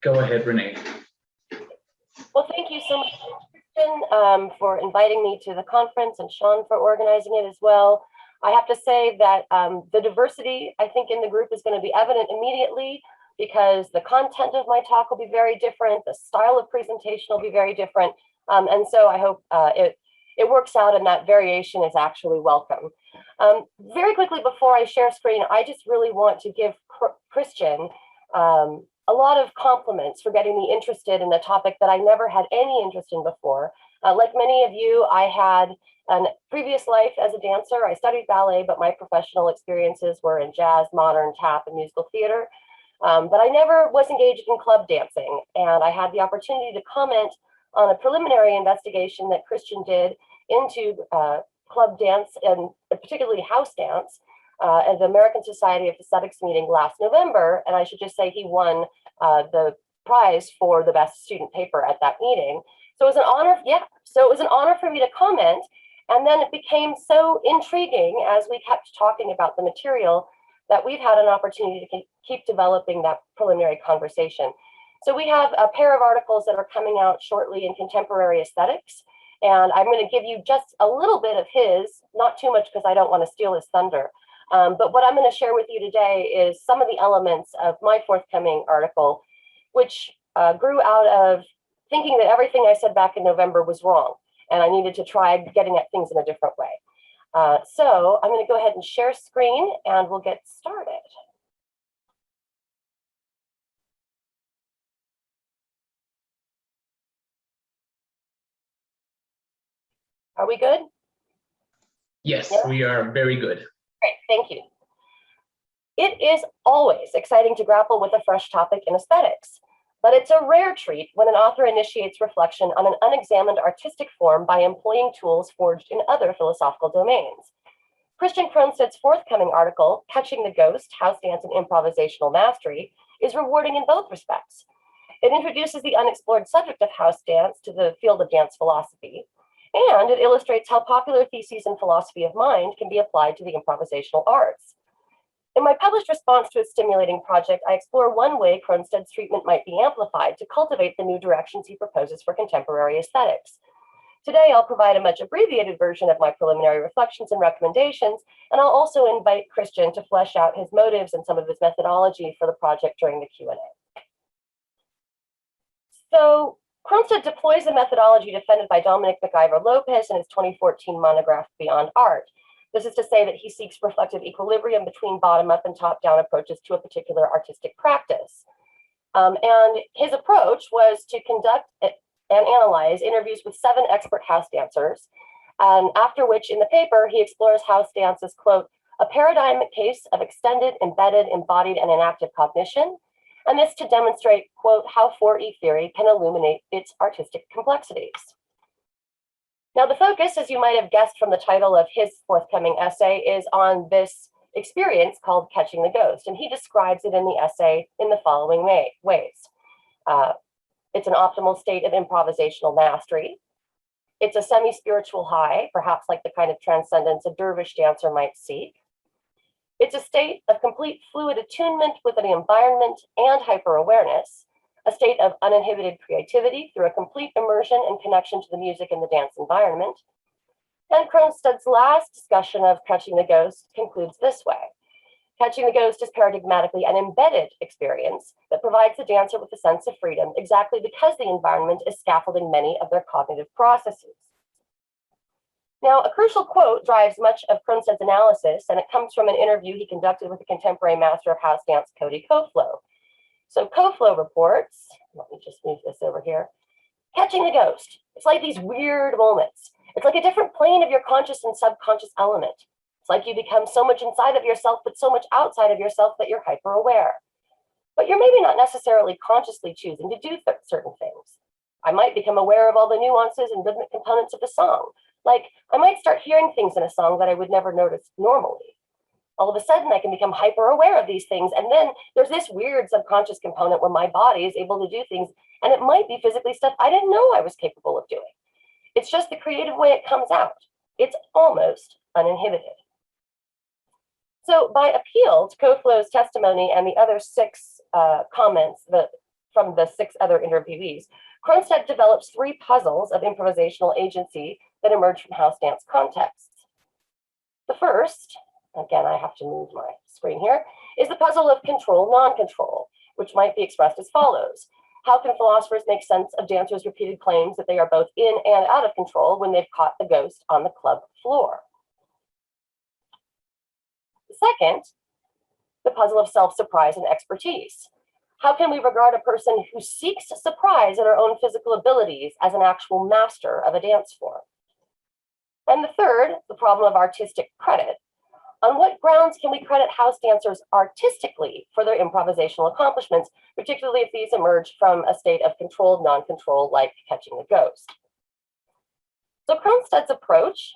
Go ahead, Renee. Well, thank you so much, Kristen, for inviting me to the conference, and Sean for organizing it as well. I have to say that the diversity, I think, in the group is going to be evident immediately, because the content of my talk will be very different, the style of presentation will be very different, and so I hope it works out and that variation is actually welcome. Very quickly before I share screen, I just really want to give Christian a lot of compliments for getting me interested in a topic that I never had any interest in before. Like many of you, I had a previous life as a dancer. I studied ballet, but my professional experiences were in jazz, modern, tap, and musical theater. But I never was engaged in club dancing, and I had the opportunity to comment on a preliminary investigation that Christian did into club dance, and particularly house dance, at the American Society of Aesthetics meeting last November. And I should just say he won the prize for the best student paper at that meeting. So it was an honor, so it was an honor for me to comment. And then it became so intriguing as we kept talking about the material that we've had an opportunity to keep developing that preliminary conversation. So we have a pair of articles that are coming out shortly in Contemporary Aesthetics. And I'm going to give you just a little bit of his, not too much because I don't want to steal his thunder. But what I'm going to share with you today is some of the elements of my forthcoming article, which grew out of thinking that everything I said back in November was wrong, and I needed to try getting at things in a different way. So I'm going to go ahead and share screen, and we'll get started. Are we good? Yes, we are very good. Great, thank you. It is always exciting to grapple with a fresh topic in aesthetics, but it's a rare treat when an author initiates reflection on an unexamined artistic form by employing tools forged in other philosophical domains. Christian Kronstadt's forthcoming article, Catching the Ghost, House Dance and Improvisational Mastery, is rewarding in both respects. It introduces the unexplored subject of house dance to the field of dance philosophy, and it illustrates how popular theses in philosophy of mind can be applied to the improvisational arts. In my published response to his stimulating project, I explore one way Kronstadt's treatment might be amplified to cultivate the new directions he proposes for contemporary aesthetics. Today, I'll provide a much abbreviated version of my preliminary reflections and recommendations, and I'll also invite Christian to flesh out his motives and some of his methodology for the project during the Q&A. So, Kronstadt deploys a methodology defended by Dominic McIver Lopez in his 2014 monograph, Beyond Art. This is to say that he seeks reflective equilibrium between bottom-up and top-down approaches to a particular artistic practice. And his approach was to conduct and analyze interviews with 7 expert house dancers, after which in the paper, he explores house dance as, quote, a paradigmic case of extended, embedded, embodied, and enactive cognition, and this to demonstrate, quote, how 4E theory can illuminate its artistic complexities. Now, the focus, as you might have guessed from the title of his forthcoming essay, is on this experience called Catching the Ghost, and he describes it in the essay in the following ways. It's an optimal state of improvisational mastery. It's a semi-spiritual high, perhaps like the kind of transcendence a dervish dancer might seek. It's a state of complete fluid attunement with an environment and hyper-awareness, a state of uninhibited creativity through a complete immersion and connection to the music and the dance environment. And Kronstadt's last discussion of Catching the Ghost concludes this way. Catching the Ghost is paradigmatically an embedded experience that provides the dancer with a sense of freedom exactly because the environment is scaffolding many of their cognitive processes. Now, a crucial quote drives much of Kronstadt's analysis, and it comes from an interview he conducted with the contemporary master of house dance, Cody Koflow. So Koflow reports, let me just move this over here, catching the ghost. It's like these weird moments. It's like a different plane of your conscious and subconscious element. It's like you become so much inside of yourself, but so much outside of yourself that you're hyper aware. But you're maybe not necessarily consciously choosing to do certain things. I might become aware of all the nuances and rhythmic components of the song. Like, I might start hearing things in a song that I would never notice normally. All of a sudden, I can become hyper aware of these things. And then there's this weird subconscious component where my body is able to do things, and it might be physically stuff I didn't know I was capable of doing. It's just the creative way it comes out. It's almost uninhibited. So by appeal to Koflow's testimony and the other 6 comments from the 6 other interviewees, Kronstadt develops 3 puzzles of improvisational agency that emerge from house dance contexts. The first, again, I have to move my screen here, is the puzzle of control, non-control, which might be expressed as follows. How can philosophers make sense of dancers' repeated claims that they are both in and out of control when they've caught the ghost on the club floor? The second, the puzzle of self-surprise and expertise. How can we regard a person who seeks surprise in her own physical abilities as an actual master of a dance form? And the third, the problem of artistic credit. On what grounds can we credit house dancers artistically for their improvisational accomplishments, particularly if these emerge from a state of controlled non-control, like catching a ghost? So Kronstadt's approach,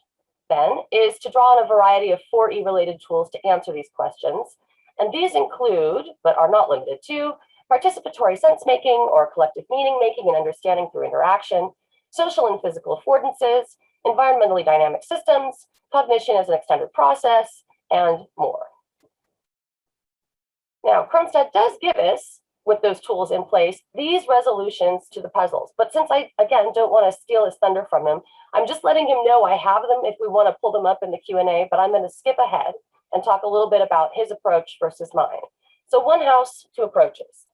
then, is to draw on a variety of 4E-related tools to answer these questions. And these include, but are not limited to, participatory sense-making or collective meaning-making and understanding through interaction, social and physical affordances, environmentally dynamic systems, cognition as an extended process, and more. Now, Kronstadt does give us, with those tools in place, these resolutions to the puzzles. But since I, again, don't want to steal his thunder from him, I'm just letting him know I have them if we want to pull them up in the Q&A, but I'm going to skip ahead and talk a little bit about his approach versus mine. So 1 house, 2 approaches.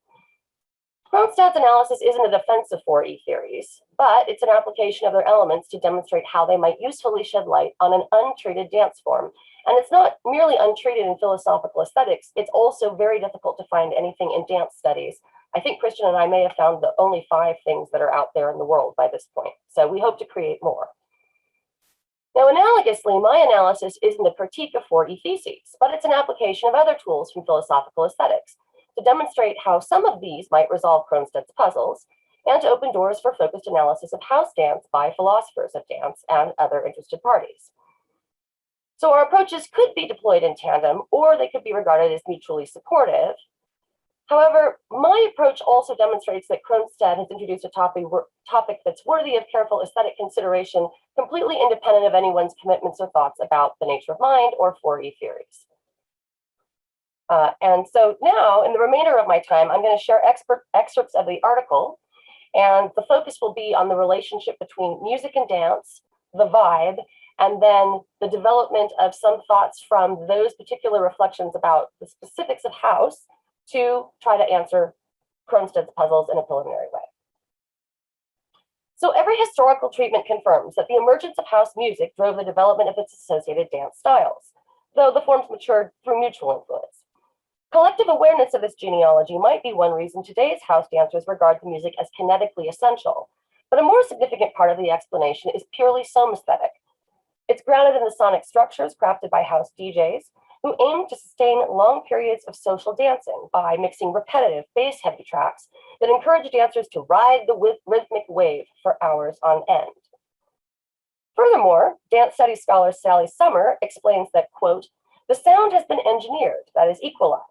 Kronstadt's analysis isn't a defense of 4E theories, but it's an application of their elements to demonstrate how they might usefully shed light on an untreated dance form. And it's not merely untreated in philosophical aesthetics, it's also very difficult to find anything in dance studies. I think Christian and I may have found the only 5 things that are out there in the world by this point. So we hope to create more. Now, analogously, my analysis isn't a critique of 4E theses, but it's an application of other tools from philosophical aesthetics to demonstrate how some of these might resolve Kronstadt's puzzles and to open doors for focused analysis of house dance by philosophers of dance and other interested parties. So our approaches could be deployed in tandem, or they could be regarded as mutually supportive. However, my approach also demonstrates that Kronstadt has introduced a topic that's worthy of careful aesthetic consideration, completely independent of anyone's commitments or thoughts about the nature of mind or 4E theories. And so now, in the remainder of my time, I'm going to share excerpts of the article, and the focus will be on the relationship between music and dance, the vibe, and then the development of some thoughts from those particular reflections about the specifics of house to try to answer Kronstadt's puzzles in a preliminary way. So every historical treatment confirms that the emergence of house music drove the development of its associated dance styles, though the forms matured through mutual influence. Collective awareness of this genealogy might be one reason today's house dancers regard the music as kinetically essential, but a more significant part of the explanation is purely somaesthetic. It's grounded in the sonic structures crafted by house DJs who aim to sustain long periods of social dancing by mixing repetitive, bass-heavy tracks that encourage dancers to ride the rhythmic wave for hours on end. Furthermore, dance studies scholar Sally Summer explains that, quote, the sound has been engineered, that is equalized,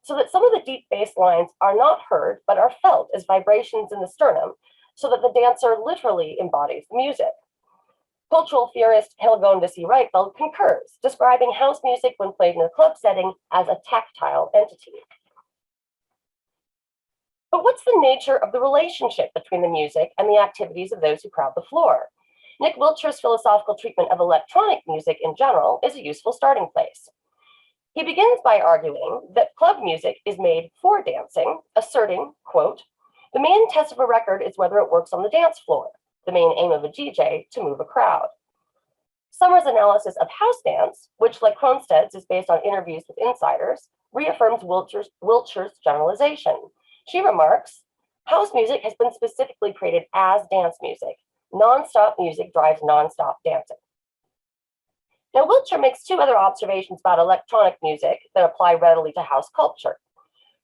so that some of the deep bass lines are not heard, but are felt as vibrations in the sternum, so that the dancer literally embodies the music. Cultural theorist Hilgon de Reitfeld concurs, describing house music when played in a club setting as a tactile entity. But what's the nature of the relationship between the music and the activities of those who crowd the floor? Nick Wiltshire's philosophical treatment of electronic music in general is a useful starting place. He begins by arguing that club music is made for dancing, asserting, quote, the main test of a record is whether it works on the dance floor, the main aim of a DJ to move a crowd. Summer's analysis of house dance, which like Kronstadt's is based on interviews with insiders, reaffirms Wiltshire's generalization. She remarks, house music has been specifically created as dance music. Non-stop music drives non-stop dancing. Now, Wiltshire makes 2 other observations about electronic music that apply readily to house culture.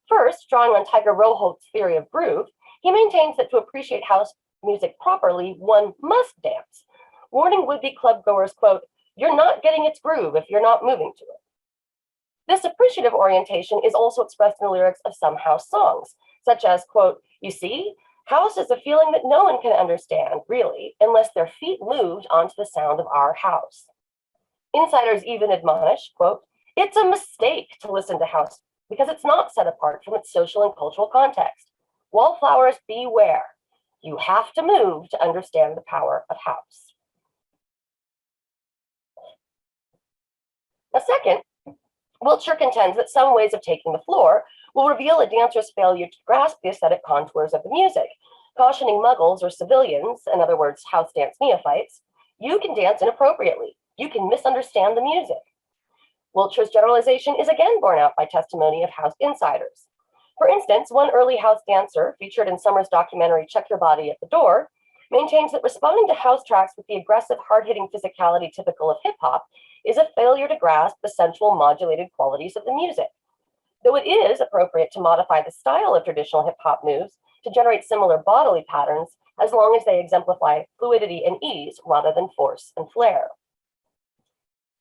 First, drawing on Tiger Roholt's theory of groove, he maintains that to appreciate house music properly, one must dance, warning would-be clubgoers, quote, you're not getting its groove if you're not moving to it. This appreciative orientation is also expressed in the lyrics of some house songs, such as, quote, you see, house is a feeling that no one can understand, really, unless their feet moved onto the sound of our house. Insiders even admonish, quote, it's a mistake to listen to house because it's not set apart from its social and cultural context. Wallflowers, beware. You have to move to understand the power of house. Now, second, Wiltshire contends that some ways of taking the floor will reveal a dancer's failure to grasp the aesthetic contours of the music, cautioning muggles or civilians, in other words, house dance neophytes, you can dance inappropriately. You can misunderstand the music. Wiltshire's generalization is again borne out by testimony of house insiders. For instance, one early house dancer featured in Summer's documentary Check Your Body at the Door maintains that responding to house tracks with the aggressive, hard-hitting physicality typical of hip-hop is a failure to grasp the sensual, modulated qualities of the music. Though it is appropriate to modify the style of traditional hip-hop moves to generate similar bodily patterns, as long as they exemplify fluidity and ease rather than force and flair.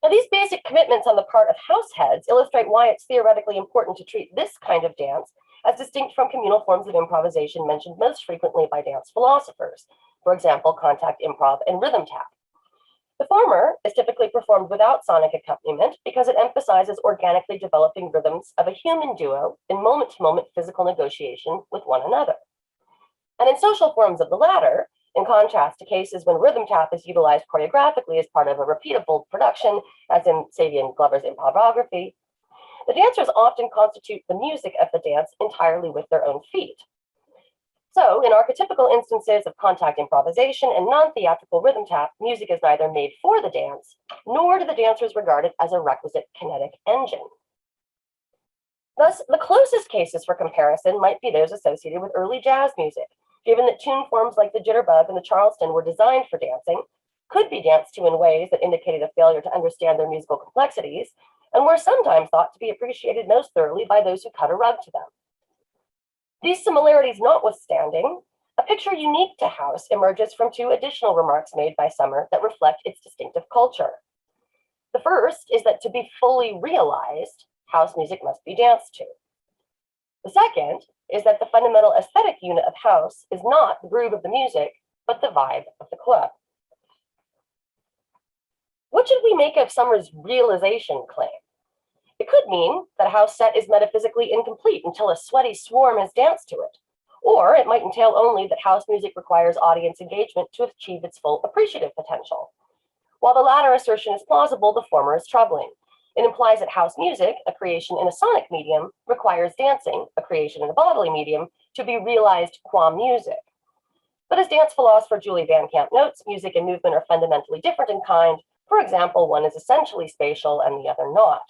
Now, these basic commitments on the part of house heads illustrate why it's theoretically important to treat this kind of dance as distinct from communal forms of improvisation mentioned most frequently by dance philosophers, for example, contact improv and rhythm tap. The former is typically performed without sonic accompaniment because it emphasizes organically developing rhythms of a human duo in moment-to-moment physical negotiation with one another. And in social forms of the latter, in contrast to cases when rhythm tap is utilized choreographically as part of a repeatable production, as in Savian Glover's Improvography, the dancers often constitute the music of the dance entirely with their own feet. So, in archetypical instances of contact improvisation and non-theatrical rhythm tap, music is neither made for the dance, nor do the dancers regard it as a requisite kinetic engine. Thus, the closest cases for comparison might be those associated with early jazz music, given that tune forms like the jitterbug and the charleston were designed for dancing, could be danced to in ways that indicated a failure to understand their musical complexities, and were sometimes thought to be appreciated most thoroughly by those who cut a rug to them. These similarities notwithstanding, a picture unique to house emerges from two additional remarks made by Summer that reflect its distinctive culture. The first is that to be fully realized, house music must be danced to. The second is that the fundamental aesthetic unit of house is not the groove of the music, but the vibe of the club. What should we make of Summer's realization claim? It could mean that a house set is metaphysically incomplete until a sweaty swarm has danced to it. Or it might entail only that house music requires audience engagement to achieve its full appreciative potential. While the latter assertion is plausible, the former is troubling. It implies that house music, a creation in a sonic medium, requires dancing, a creation in a bodily medium, to be realized qua music. But as dance philosopher Julie Van Camp notes, music and movement are fundamentally different in kind. For example, one is essentially spatial and the other not.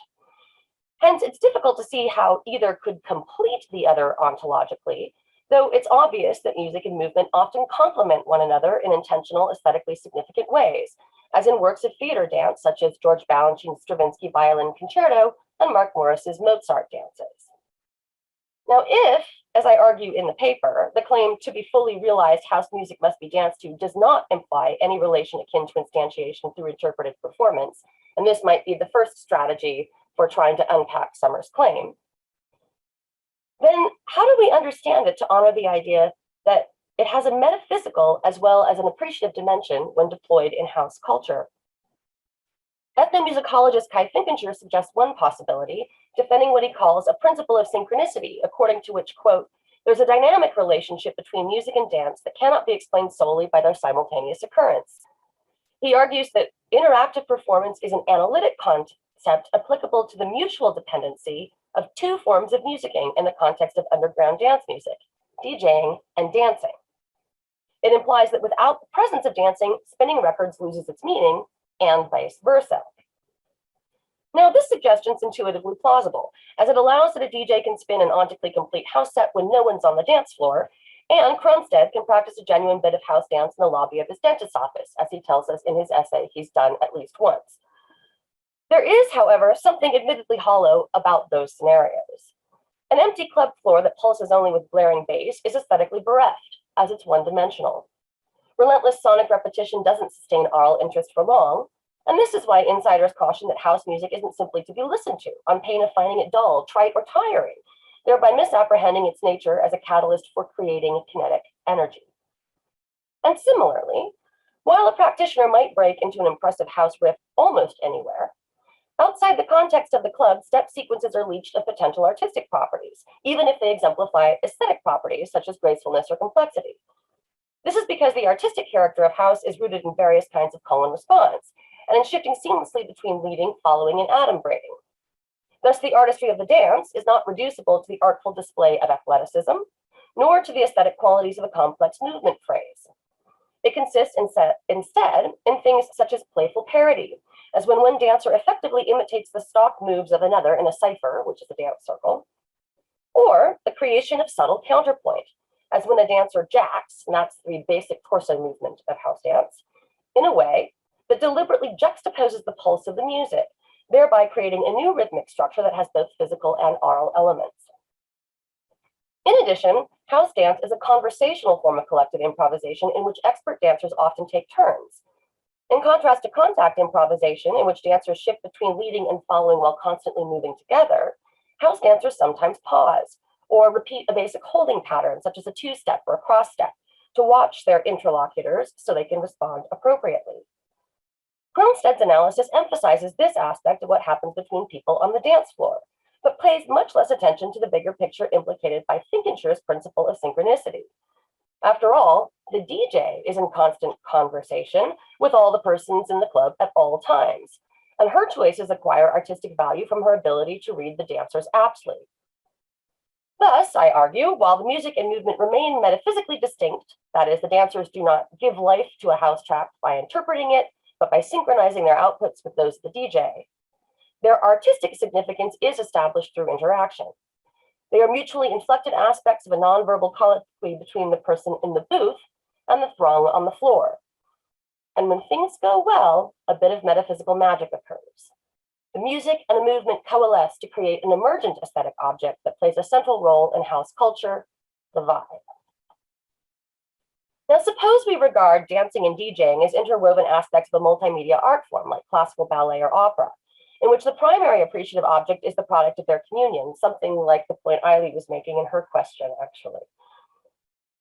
Hence, it's difficult to see how either could complete the other ontologically, though it's obvious that music and movement often complement one another in intentional, aesthetically significant ways, as in works of theater dance, such as George Balanchine's Stravinsky Violin Concerto and Mark Morris's Mozart dances. Now, if, as I argue in the paper, the claim to be fully realized house music must be danced to does not imply any relation akin to instantiation through interpretive performance, and this might be the first strategy for trying to unpack Summer's claim, then how do we understand it to honor the idea that it has a metaphysical as well as an appreciative dimension when deployed in house culture? Ethnomusicologist Kai Finkinger suggests one possibility, defending what he calls a principle of synchronicity, according to which, quote, there's a dynamic relationship between music and dance that cannot be explained solely by their simultaneous occurrence. He argues that interactive performance is an analytic concept applicable to the mutual dependency of two forms of musicking in the context of underground dance music, DJing and dancing. It implies that without the presence of dancing, spinning records loses its meaning, and vice versa. Now, this suggestion is intuitively plausible, as it allows that a DJ can spin an ontically complete house set when no one's on the dance floor, and Cronstead can practice a genuine bit of house dance in the lobby of his dentist's office, as he tells us in his essay he's done at least once. There is, however, something admittedly hollow about those scenarios. An empty club floor that pulses only with blaring bass is aesthetically bereft, as it's one-dimensional. Relentless sonic repetition doesn't sustain aural interest for long, and this is why insiders caution that house music isn't simply to be listened to, on pain of finding it dull, trite, or tiring, thereby misapprehending its nature as a catalyst for creating kinetic energy. And similarly, while a practitioner might break into an impressive house riff almost anywhere, Outside the context of the club, step sequences are leached of potential artistic properties, even if they exemplify aesthetic properties such as gracefulness or complexity. This is because the artistic character of house is rooted in various kinds of call and response, and in shifting seamlessly between leading, following, and adumbrating. Thus, the artistry of the dance is not reducible to the artful display of athleticism, nor to the aesthetic qualities of a complex movement phrase. It consists instead in things such as playful parody, as when one dancer effectively imitates the stock moves of another in a cipher, which is a dance circle, or the creation of subtle counterpoint, as when a dancer jacks, and that's the basic torso movement of house dance, in a way that deliberately juxtaposes the pulse of the music, thereby creating a new rhythmic structure that has both physical and aural elements. In addition, house dance is a conversational form of collective improvisation in which expert dancers often take turns. In contrast to contact improvisation, in which dancers shift between leading and following while constantly moving together, house dancers sometimes pause or repeat a basic holding pattern, such as a two-step or a cross-step, to watch their interlocutors so they can respond appropriately. Cronstedt's analysis emphasizes this aspect of what happens between people on the dance floor, but pays much less attention to the bigger picture implicated by Finkenshire's principle of synchronicity. After all, the DJ is in constant conversation with all the persons in the club at all times, and her choices acquire artistic value from her ability to read the dancers aptly. Thus, I argue, while the music and movement remain metaphysically distinct, that is, the dancers do not give life to a house track by interpreting it, but by synchronizing their outputs with those of the DJ, their artistic significance is established through interaction. They are mutually inflected aspects of a nonverbal colloquy between the person in the booth and the throng on the floor. And when things go well, a bit of metaphysical magic occurs. The music and the movement coalesce to create an emergent aesthetic object that plays a central role in house culture, the vibe. Now, suppose we regard dancing and DJing as interwoven aspects of a multimedia art form like classical ballet or opera, in which the primary appreciative object is the product of their communion, something like the point Eiley was making in her question, actually.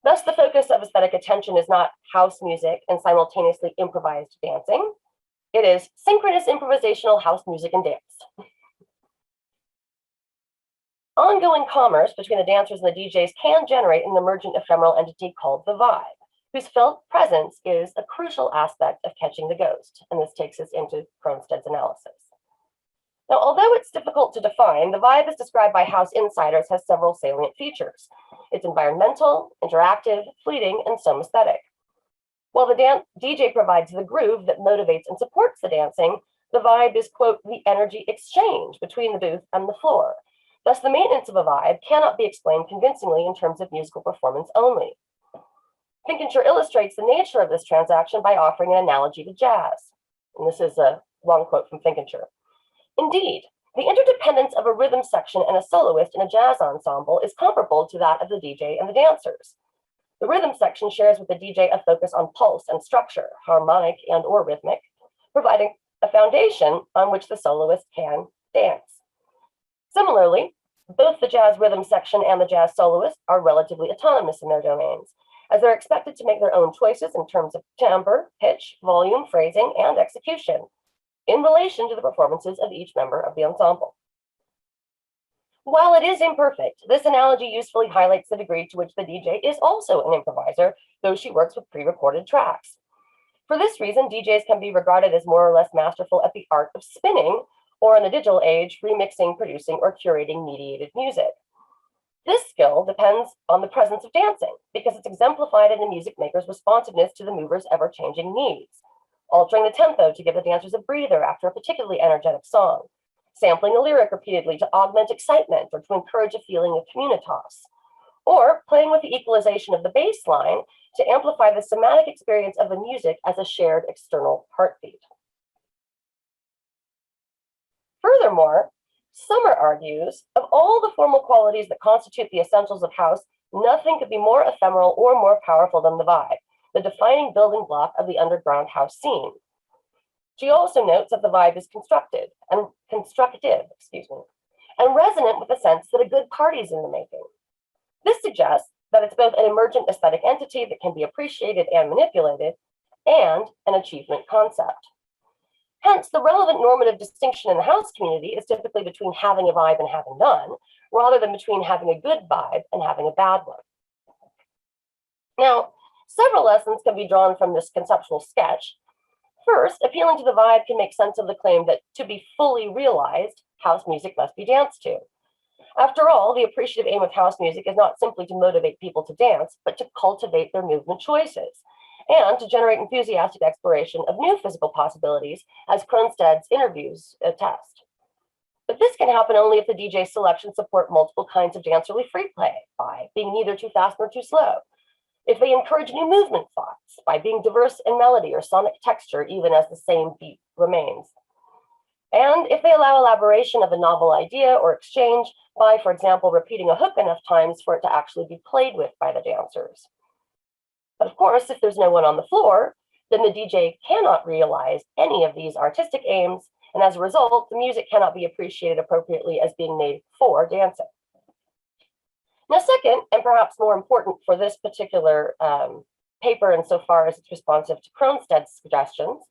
Thus, the focus of aesthetic attention is not house music and simultaneously improvised dancing. It is synchronous improvisational house music and dance. Ongoing commerce between the dancers and the DJs can generate an emergent ephemeral entity called the vibe, whose felt presence is a crucial aspect of catching the ghost. And this takes us into Cronstedt's analysis. Now, although it's difficult to define, the vibe as described by house insiders has several salient features. It's environmental, interactive, fleeting, and some aesthetic. While the DJ provides the groove that motivates and supports the dancing, the vibe is, quote, the energy exchange between the booth and the floor. Thus, the maintenance of a vibe cannot be explained convincingly in terms of musical performance only. Finkenshire illustrates the nature of this transaction by offering an analogy to jazz. And this is a long quote from Finkenshire. Indeed, the interdependence of a rhythm section and a soloist in a jazz ensemble is comparable to that of the DJ and the dancers. The rhythm section shares with the DJ a focus on pulse and structure, harmonic and or rhythmic, providing a foundation on which the soloist can dance. Similarly, both the jazz rhythm section and the jazz soloist are relatively autonomous in their domains, as they're expected to make their own choices in terms of timbre, pitch, volume, phrasing, and execution, in relation to the performances of each member of the ensemble. While it is imperfect, this analogy usefully highlights the degree to which the DJ is also an improviser, though she works with pre-recorded tracks. For this reason, DJs can be regarded as more or less masterful at the art of spinning, or in the digital age, remixing, producing, or curating mediated music. This skill depends on the presence of dancing, because it's exemplified in the music maker's responsiveness to the mover's ever-changing needs, altering the tempo to give the dancers a breather after a particularly energetic song, sampling a lyric repeatedly to augment excitement or to encourage a feeling of communitas, or playing with the equalization of the bass line to amplify the somatic experience of the music as a shared external heartbeat. Furthermore, Summer argues, of all the formal qualities that constitute the essentials of house, nothing could be more ephemeral or more powerful than the vibe, the defining building block of the underground house scene. She also notes that the vibe is constructive, and resonant with the sense that a good party is in the making. This suggests that it's both an emergent aesthetic entity that can be appreciated and manipulated, and an achievement concept. Hence, the relevant normative distinction in the house community is typically between having a vibe and having none, rather than between having a good vibe and having a bad one. Now, several lessons can be drawn from this conceptual sketch. First, appealing to the vibe can make sense of the claim that to be fully realized, house music must be danced to. After all, the appreciative aim of house music is not simply to motivate people to dance, but to cultivate their movement choices and to generate enthusiastic exploration of new physical possibilities, as Kronstadt's interviews attest. But this can happen only if the DJ selection support multiple kinds of dancerly free play by being neither too fast nor too slow, if they encourage new movement thoughts by being diverse in melody or sonic texture, even as the same beat remains, and if they allow elaboration of a novel idea or exchange by, for example, repeating a hook enough times for it to actually be played with by the dancers. But of course, if there's no one on the floor, then the DJ cannot realize any of these artistic aims, and as a result, the music cannot be appreciated appropriately as being made for dancing. Now, second, and perhaps more important for this particular paper insofar as it's responsive to Kronstadt's suggestions,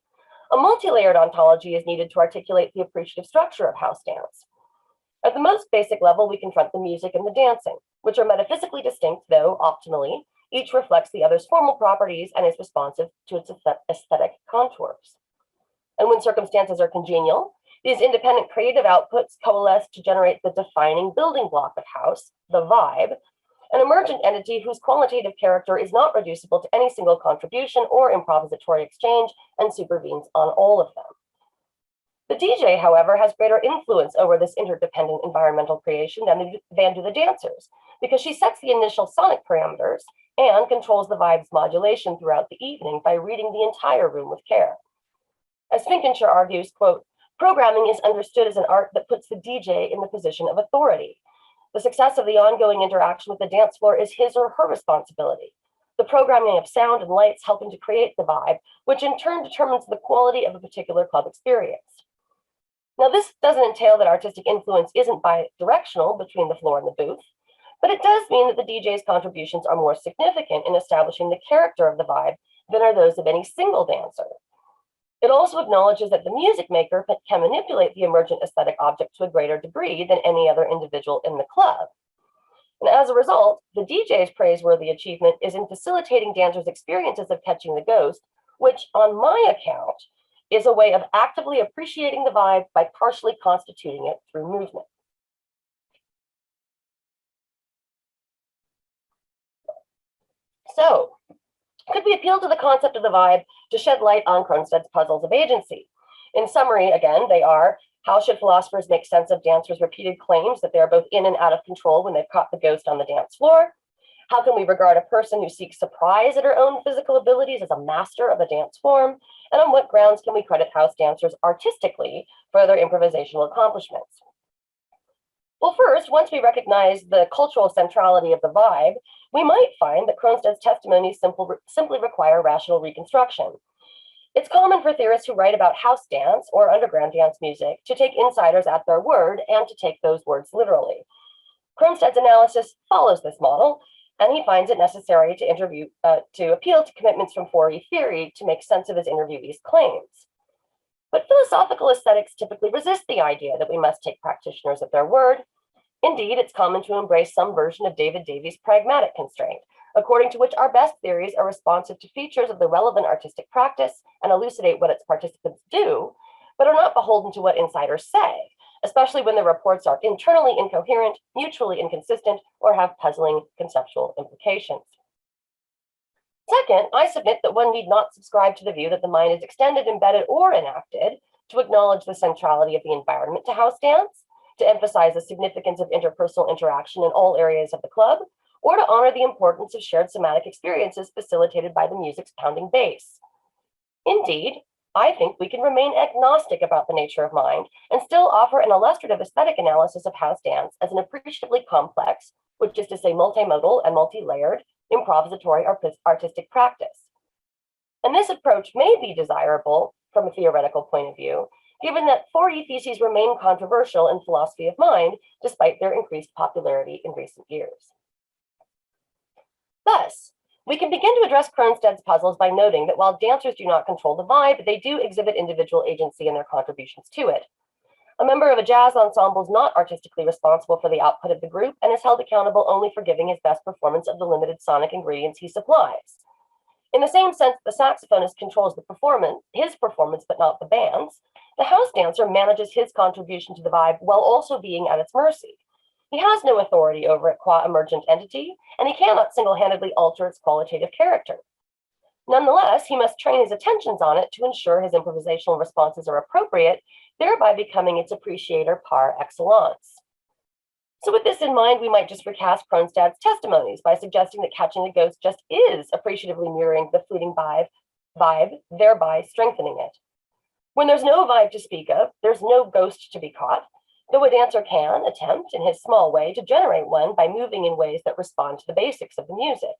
a multi-layered ontology is needed to articulate the appreciative structure of house dance. At the most basic level, we confront the music and the dancing, which are metaphysically distinct, though optimally, each reflects the other's formal properties and is responsive to its aesthetic contours. And when circumstances are congenial, these independent creative outputs coalesce to generate the defining building block of house, the vibe, an emergent entity whose qualitative character is not reducible to any single contribution or improvisatory exchange and supervenes on all of them. The DJ, however, has greater influence over this interdependent environmental creation than do the dancers, because she sets the initial sonic parameters and controls the vibe's modulation throughout the evening by reading the entire room with care. As Finkenshire argues, quote, programming is understood as an art that puts the DJ in the position of authority. The success of the ongoing interaction with the dance floor is his or her responsibility. The programming of sound and lights helping to create the vibe, which in turn determines the quality of a particular club experience. Now, this doesn't entail that artistic influence isn't bi-directional between the floor and the booth, but it does mean that the DJ's contributions are more significant in establishing the character of the vibe than are those of any single dancer. It also acknowledges that the music maker can manipulate the emergent aesthetic object to a greater degree than any other individual in the club. And as a result, the DJ's praiseworthy achievement is in facilitating dancers' experiences of catching the ghost, which, on my account, is a way of actively appreciating the vibe by partially constituting it through movement. So, could we appeal to the concept of the vibe to shed light on Kronstadt's puzzles of agency? In summary, again, they are: how should philosophers make sense of dancers' repeated claims that they are both in and out of control when they've caught the ghost on the dance floor? How can we regard a person who seeks surprise at her own physical abilities as a master of a dance form? And on what grounds can we credit house dancers artistically for their improvisational accomplishments? Well, first, once we recognize the cultural centrality of the vibe, we might find that Kronstadt's testimonies simply require rational reconstruction. It's common for theorists who write about house dance or underground dance music to take insiders at their word and to take those words literally. Kronstadt's analysis follows this model, and he finds it necessary to appeal to commitments from 4E theory to make sense of his interviewee's claims. But philosophical aesthetics typically resist the idea that we must take practitioners at their word. Indeed, it's common to embrace some version of David Davies' pragmatic constraint, according to which our best theories are responsive to features of the relevant artistic practice and elucidate what its participants do, but are not beholden to what insiders say, especially when the reports are internally incoherent, mutually inconsistent, or have puzzling conceptual implications. Second, I submit that one need not subscribe to the view that the mind is extended, embedded, or enacted to acknowledge the centrality of the environment to house dance, to emphasize the significance of interpersonal interaction in all areas of the club, or to honor the importance of shared somatic experiences facilitated by the music's pounding bass. Indeed, I think we can remain agnostic about the nature of mind and still offer an illustrative aesthetic analysis of house dance as an appreciably complex, which is to say multimodal and multi-layered, improvisatory artistic practice. And this approach may be desirable from a theoretical point of view, given that 4E theses remain controversial in philosophy of mind, despite their increased popularity in recent years. Thus, We can begin to address Kronstadt's puzzles by noting that while dancers do not control the vibe, they do exhibit individual agency in their contributions to it. A member of a jazz ensemble is not artistically responsible for the output of the group and is held accountable only for giving his best performance of the limited sonic ingredients he supplies. In the same sense the saxophonist controls his performance, but not the band's, the house dancer manages his contribution to the vibe while also being at its mercy. He has no authority over it qua emergent entity, and he cannot single-handedly alter its qualitative character. Nonetheless, he must train his attentions on it to ensure his improvisational responses are appropriate, thereby becoming its appreciator par excellence. So with this in mind, we might just recast Kronstadt's testimonies by suggesting that Catching the Ghost just is appreciatively mirroring the fleeting vibe, thereby strengthening it. When there's no vibe to speak of, there's no ghost to be caught, though a dancer can attempt in his small way to generate one by moving in ways that respond to the basics of the music.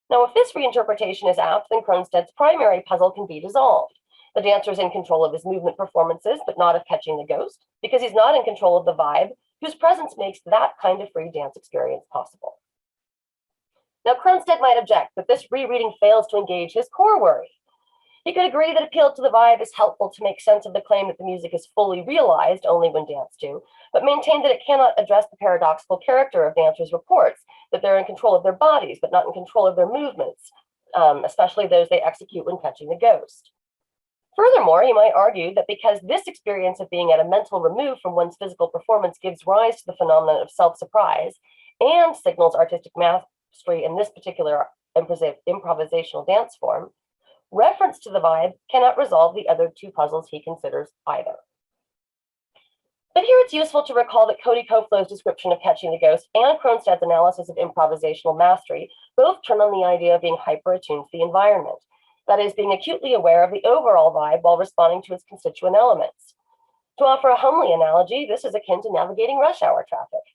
Now, if this reinterpretation is apt, then Kronstadt's primary puzzle can be dissolved. The dancer is in control of his movement performances, but not of Catching the Ghost, because he's not in control of the vibe, whose presence makes that kind of free dance experience possible. Now, Kronstadt might object that this rereading fails to engage his core worry. He could agree that appeal to the vibe is helpful to make sense of the claim that the music is fully realized only when danced to, but maintain that it cannot address the paradoxical character of dancers' reports, that they're in control of their bodies, but not in control of their movements, especially those they execute when catching the ghost. Furthermore, he might argue that because this experience of being at a mental remove from one's physical performance gives rise to the phenomenon of self-surprise and signals artistic mastery in this particular improvisational dance form, reference to the vibe cannot resolve the other two puzzles he considers either. But here it's useful to recall that Cody Koflo's description of Catching the Ghost and Kronstadt's analysis of improvisational mastery both turn on the idea of being hyper-attuned to the environment, that is, being acutely aware of the overall vibe while responding to its constituent elements. To offer a homely analogy, this is akin to navigating rush hour traffic.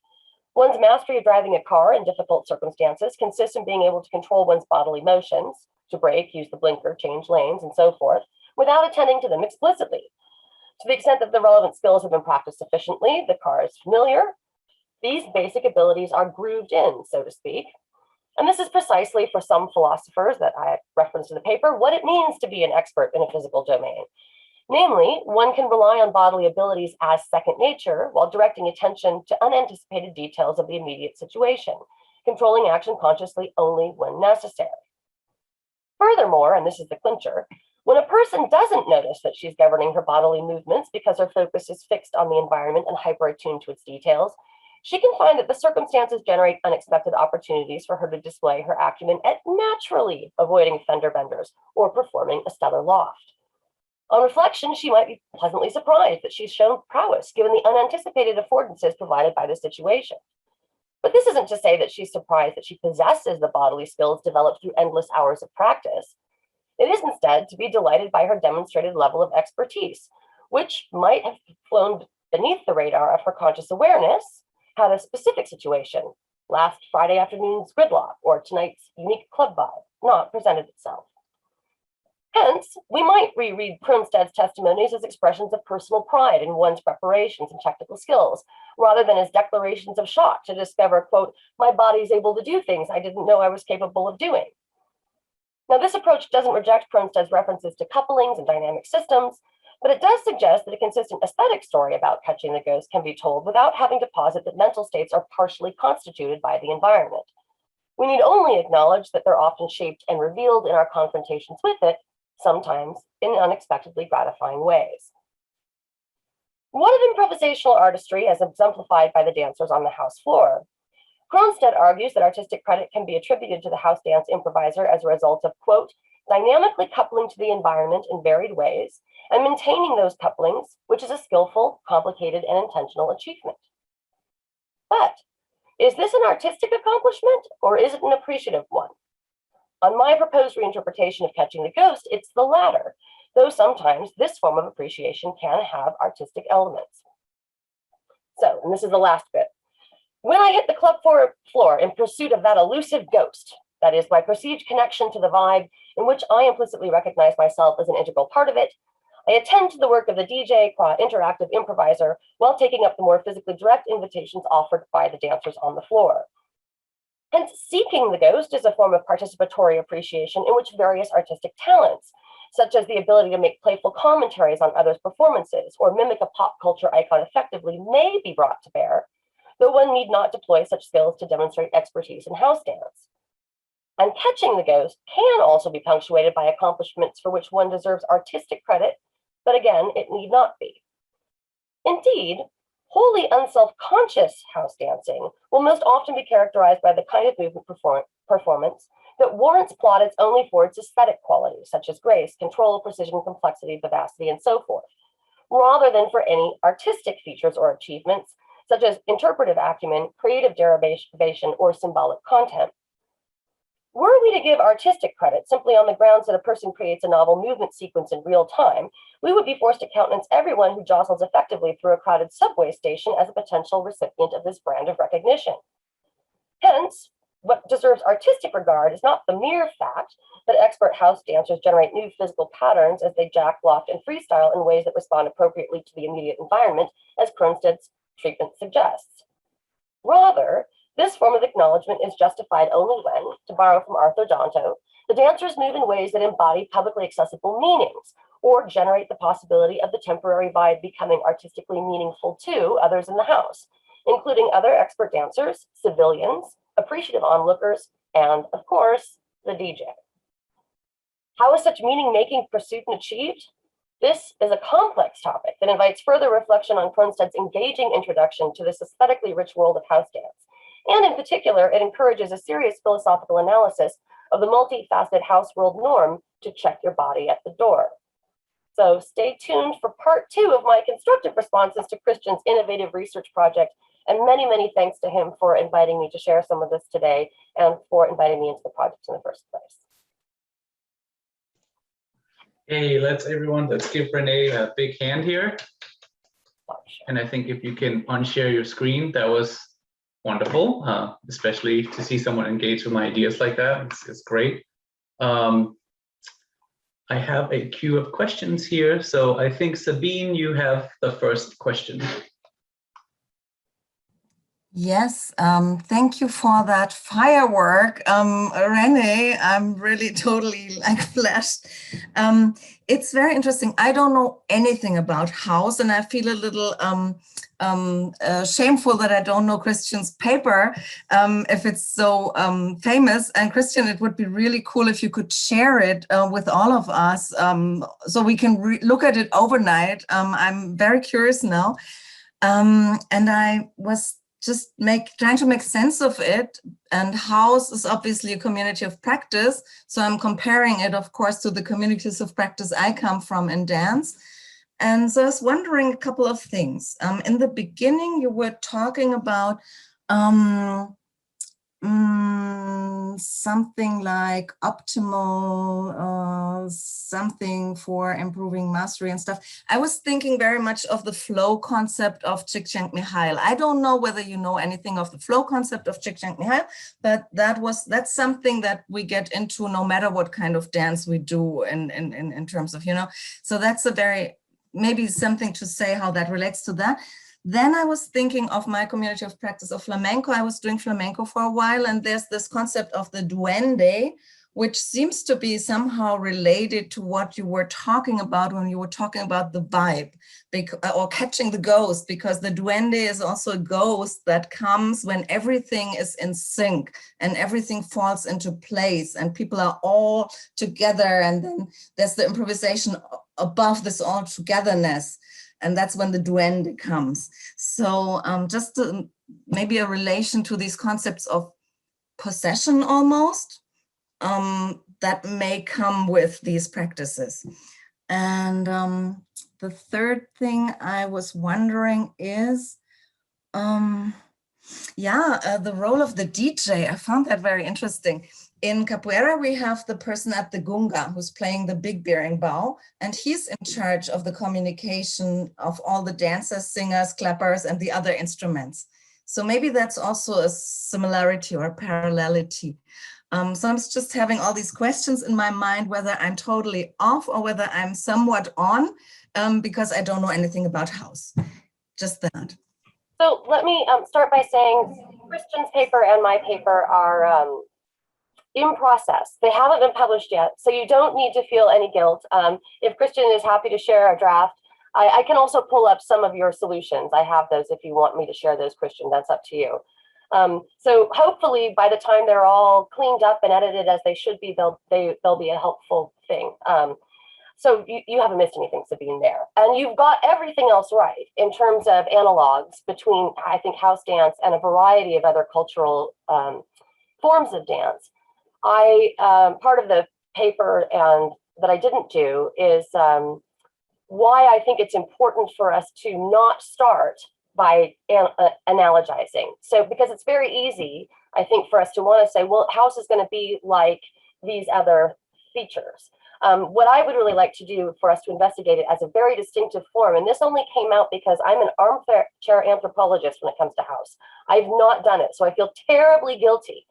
One's mastery of driving a car in difficult circumstances consists in being able to control one's bodily motions, to brake, use the blinker, change lanes, and so forth, without attending to them explicitly. To the extent that the relevant skills have been practiced sufficiently, the car is familiar, these basic abilities are grooved in, so to speak. And this is precisely, for some philosophers that I referenced in the paper, what it means to be an expert in a physical domain. Namely, one can rely on bodily abilities as second nature while directing attention to unanticipated details of the immediate situation, controlling action consciously only when necessary. Furthermore, and this is the clincher, when a person doesn't notice that she's governing her bodily movements because her focus is fixed on the environment and hyper-attuned to its details, she can find that the circumstances generate unexpected opportunities for her to display her acumen at naturally avoiding fender benders or performing a stellar loft. On reflection, she might be pleasantly surprised that she's shown prowess given the unanticipated affordances provided by the situation. But this isn't to say that she's surprised that she possesses the bodily skills developed through endless hours of practice. It is instead to be delighted by her demonstrated level of expertise, which might have flown beneath the radar of her conscious awareness had a specific situation, last Friday afternoon's gridlock or tonight's unique club vibe, not presented itself. Hence, we might reread Kronstadt's testimonies as expressions of personal pride in one's preparations and technical skills, rather than as declarations of shock to discover, quote, my body's able to do things I didn't know I was capable of doing. Now, this approach doesn't reject Kronstadt's references to couplings and dynamic systems, but it does suggest that a consistent aesthetic story about Catching the Ghost can be told without having to posit that mental states are partially constituted by the environment. We need only acknowledge that they're often shaped and revealed in our confrontations with it, sometimes in unexpectedly gratifying ways. What of improvisational artistry as exemplified by the dancers on the house floor? Kronstadt argues that artistic credit can be attributed to the house dance improviser as a result of, quote, dynamically coupling to the environment in varied ways and maintaining those couplings, which is a skillful, complicated, and intentional achievement. But is this an artistic accomplishment or is it an appreciative one? On my proposed reinterpretation of Catching the Ghost, it's the latter, though sometimes this form of appreciation can have artistic elements. So, and this is the last bit. When I hit the club floor in pursuit of that elusive ghost, that is my perceived connection to the vibe in which I implicitly recognize myself as an integral part of it, I attend to the work of the DJ qua interactive improviser while taking up the more physically direct invitations offered by the dancers on the floor. Hence, Hence, seeking the ghost is a form of participatory appreciation in which various artistic talents, such as the ability to make playful commentaries on others' performances or mimic a pop culture icon effectively, may be brought to bear, though one need not deploy such skills to demonstrate expertise in house dance. And catching the ghost can also be punctuated by accomplishments for which one deserves artistic credit, but again, it need not be. Indeed, wholly unself-conscious house dancing will most often be characterized by the kind of movement performance that warrants plaudits only for its aesthetic qualities, such as grace, control, precision, complexity, vivacity, and so forth, rather than for any artistic features or achievements, such as interpretive acumen, creative derivation, or symbolic content. Were we to give artistic credit simply on the grounds that a person creates a novel movement sequence in real time, we would be forced to countenance everyone who jostles effectively through a crowded subway station as a potential recipient of this brand of recognition. Hence, what deserves artistic regard is not the mere fact that expert house dancers generate new physical patterns as they jack, lock, and freestyle in ways that respond appropriately to the immediate environment, as Kronstadt's treatment suggests. Rather, this form of acknowledgement is justified only when, to borrow from Arthur Danto, the dancers move in ways that embody publicly accessible meanings or generate the possibility of the temporary vibe becoming artistically meaningful to others in the house, including other expert dancers, civilians, appreciative onlookers, and, of course, the DJ. How is such meaning-making pursued and achieved? This is a complex topic that invites further reflection on Kronstadt's engaging introduction to this aesthetically rich world of house dance. And in particular, it encourages a serious philosophical analysis of the multifaceted house world norm to check your body at the door. So stay tuned for part 2 of my constructive responses to Christian's innovative research project. And many, many thanks to him for inviting me to share some of this today and for inviting me into the project in the first place. Hey, let's give Renee a big hand here. And I think if you can unshare your screen, that was wonderful, especially to see someone engage with my ideas like that. It's great. I have a queue of questions here. So I think, Sabine, you have the first question. Yes, thank you for that firework, Renee. I'm really totally like flashed. It's very interesting. I don't know anything about house, and I feel a little shameful that I don't know Christian's paper, if it's so famous. And Christian, it would be really cool if you could share it with all of us, so we can look at it overnight. I'm very curious now, and I was just trying to make sense of it. And house is obviously a community of practice. So I'm comparing it, of course, to the communities of practice I come from in dance. And so I was wondering a couple of things. In the beginning, you were talking about something like optimal, something for improving mastery and stuff. I was thinking very much of the flow concept of Csikszentmihalyi. I don't know whether you know anything of the flow concept of Csikszentmihalyi, but that's something that we get into no matter what kind of dance we do in terms of, so that's maybe something to say how that relates to that. Then I was thinking of my community of practice of flamenco. I was doing flamenco for a while, and there's this concept of the duende, which seems to be somehow related to what you were talking about when you were talking about the vibe, or catching the ghost, because the duende is also a ghost that comes when everything is in sync and everything falls into place and people are all together, and then there's the improvisation above this all togetherness. And that's when the duende comes. So just maybe a relation to these concepts of possession almost that may come with these practices. And the third thing I was wondering is, the role of the DJ. I found that very interesting. In capoeira, we have the person at the gunga who's playing the big berimbau, and he's in charge of the communication of all the dancers, singers, clappers, and the other instruments. So maybe that's also a similarity or a parallelity. So I'm just having all these questions in my mind, whether I'm totally off or whether I'm somewhat on, because I don't know anything about house. Just that. So let me start by saying Christian's paper and my paper are in process. They haven't been published yet, so you don't need to feel any guilt. If Christian is happy to share a draft, I can also pull up some of your solutions. I have those if you want me to share those, Christian, that's up to you. So hopefully by the time they're all cleaned up and edited as they should be, they'll be a helpful thing. So you haven't missed anything, Sabine, there. And you've got everything else right in terms of analogs between, I think, house dance and a variety of other cultural forms of dance. Part of the paper and that I didn't do is why I think it's important for us to not start by analogizing. So because it's very easy, I think, for us to want to say, well, house is going to be like these other features. What I would really like to do for us to investigate it as a very distinctive form, and this only came out because I'm an armchair anthropologist when it comes to house. I've not done it, so I feel terribly guilty.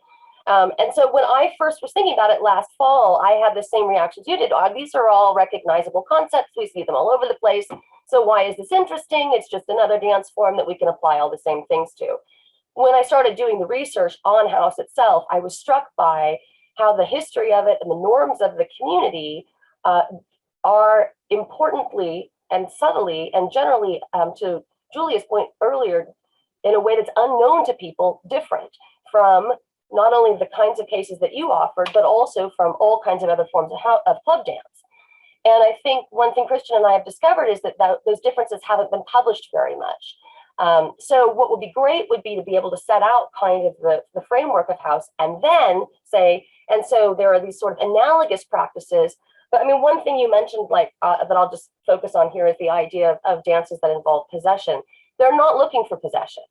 And so when I first was thinking about it last fall, I had the same reactions you did. These are all recognizable concepts. We see them all over the place. So why is this interesting? It's just another dance form that we can apply all the same things to. When I started doing the research on house itself, I was struck by how the history of it and the norms of the community are importantly and subtly and generally, to Julia's point earlier, in a way that's unknown to people, different from not only the kinds of cases that you offered, but also from all kinds of other forms of club dance. And I think one thing Christian and I have discovered is that those differences haven't been published very much. So what would be great would be to be able to set out kind of the framework of house and then say, and so there are these sort of analogous practices. But I mean, one thing you mentioned, like that I'll just focus on here is the idea of dances that involve possession. They're not looking for possession.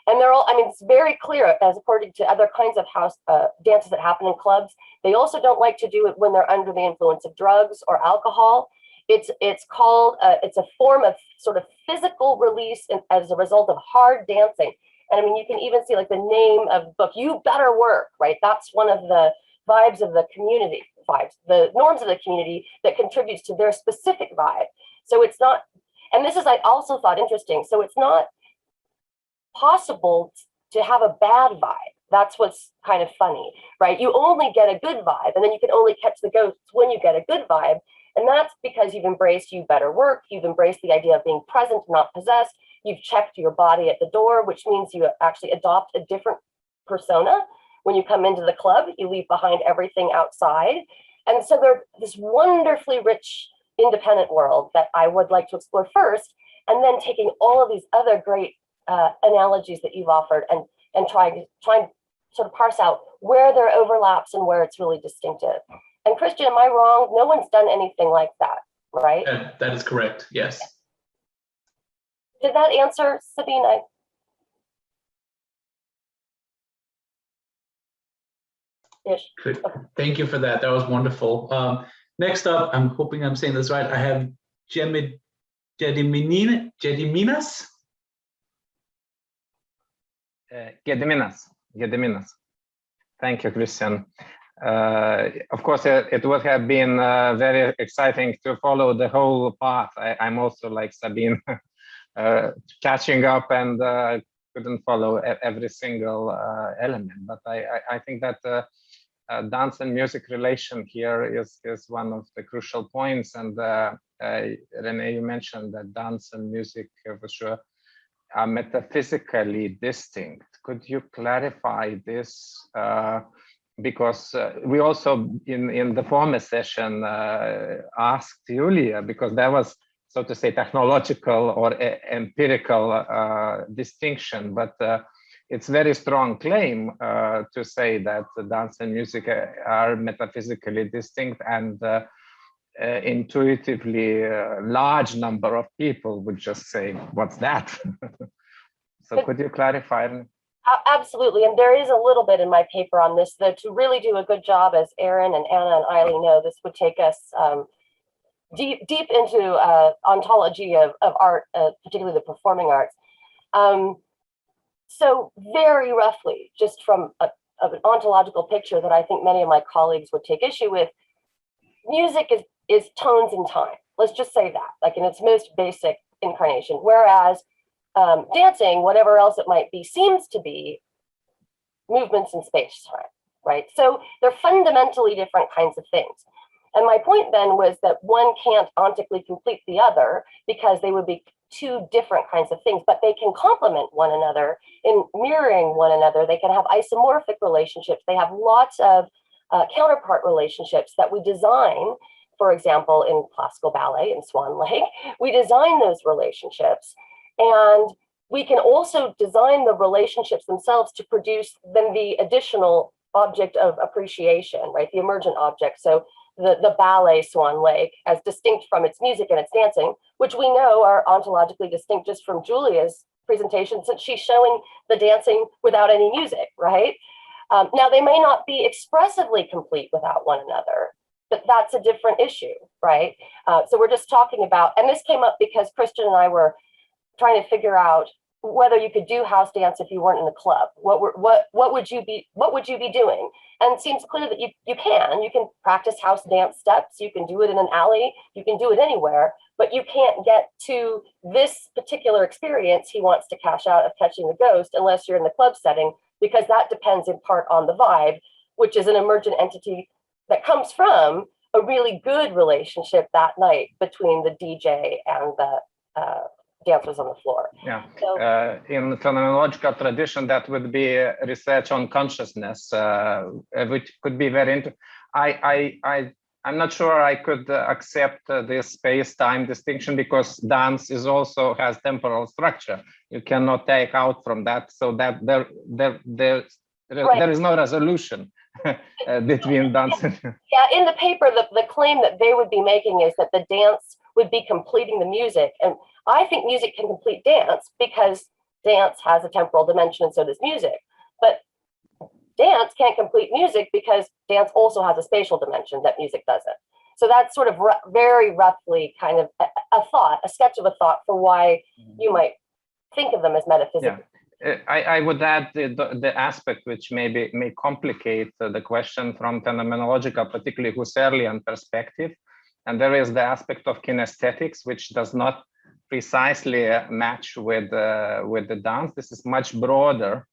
And they're all, I mean, it's very clear, as according to other kinds of house dances that happen in clubs. They also don't like to do it when they're under the influence of drugs or alcohol. It's called, it's a form of sort of physical release as a result of hard dancing. And I mean, you can even see like the name of the book, You Better Work, right? That's one of the vibes of the community, the norms of the community that contributes to their specific vibe. So it's not, and this is, I also thought interesting. So it's not possible to have a bad vibe. That's what's kind of funny, right? You only get a good vibe, and then you can only catch the ghosts when you get a good vibe. And that's because you've embraced You Better Work. You've embraced the idea of being present, not possessed. You've checked your body at the door, which means you actually adopt a different persona. When you come into the club, you leave behind everything outside. And so there's this wonderfully rich, independent world that I would like to explore first, and then taking all of these other great analogies that you've offered and trying to sort of parse out where there are overlaps and where it's really distinctive. And Christian, am I wrong? No one's done anything like that, right? That is correct, yes. Did that answer, Sabine? Good. Thank you for that. That was wonderful. Next up, I'm hoping I'm saying this right. I have Gediminas. Gediminas. Thank you, Christian. Of course, it would have been very exciting to follow the whole path. I'm also like Sabine, catching up and couldn't follow every single element. But I think that dance and music relation here is one of the crucial points. And Renee, you mentioned that dance and music for sure are metaphysically distinct. Could you clarify this? Because we also in the former session asked Julia, because there was, so to say, technological or empirical distinction, but it's very strong claim to say that dance and music are metaphysically distinct, and intuitively large number of people would just say, what's that? So could you clarify? Absolutely, and there is a little bit in my paper on this, though to really do a good job, as Aaron and Anna and Eileen know, this would take us deep into ontology of art, particularly the performing arts. So very roughly, just from an ontological picture that I think many of my colleagues would take issue with, music is tones in time. Let's just say that, like in its most basic incarnation, whereas dancing, whatever else it might be, seems to be movements in space time, right? So they're fundamentally different kinds of things. And my point then was that one can't ontically complete the other because they would be two different kinds of things, but they can complement one another in mirroring one another. They can have isomorphic relationships. They have lots of counterpart relationships that we design. For example, in classical ballet in Swan Lake, we design those relationships, and we can also design the relationships themselves to produce then the additional object of appreciation, right? The emergent object. So the ballet Swan Lake, as distinct from its music and its dancing, which we know are ontologically distinct just from Julia's presentation, since she's showing the dancing without any music, right? Now, they may not be expressively complete without one another, but that's a different issue, right? So we're just talking about, and this came up because Christian and I were trying to figure out whether you could do house dance if you weren't in the club. What would you be doing? And it seems clear that you can practice house dance steps. You can do it in an alley. You can do it anywhere, but you can't get to this particular experience he wants to cash out of catching the ghost unless you're in the club setting, because that depends in part on the vibe, which is an emergent entity that comes from a really good relationship that night between the DJ and the dancers on the floor. Yeah. So, in phenomenological tradition, that would be research on consciousness, which could be very interesting. I'm not sure I could accept this space-time distinction, because dance is also has temporal structure. You cannot take out from that, so that there is no resolution between dance and yeah, in the paper, the claim that they would be making is that the dance would be completing the music. And I think music can complete dance because dance has a temporal dimension and so does music. But dance can't complete music because dance also has a spatial dimension that music doesn't. So that's sort of very roughly kind of a sketch of a thought for why you might think of them as metaphysical. Yeah. I would add the aspect which may complicate the question from phenomenological, particularly Husserlian perspective. And there is the aspect of kinesthetics, which does not precisely match with the dance. This is much broader,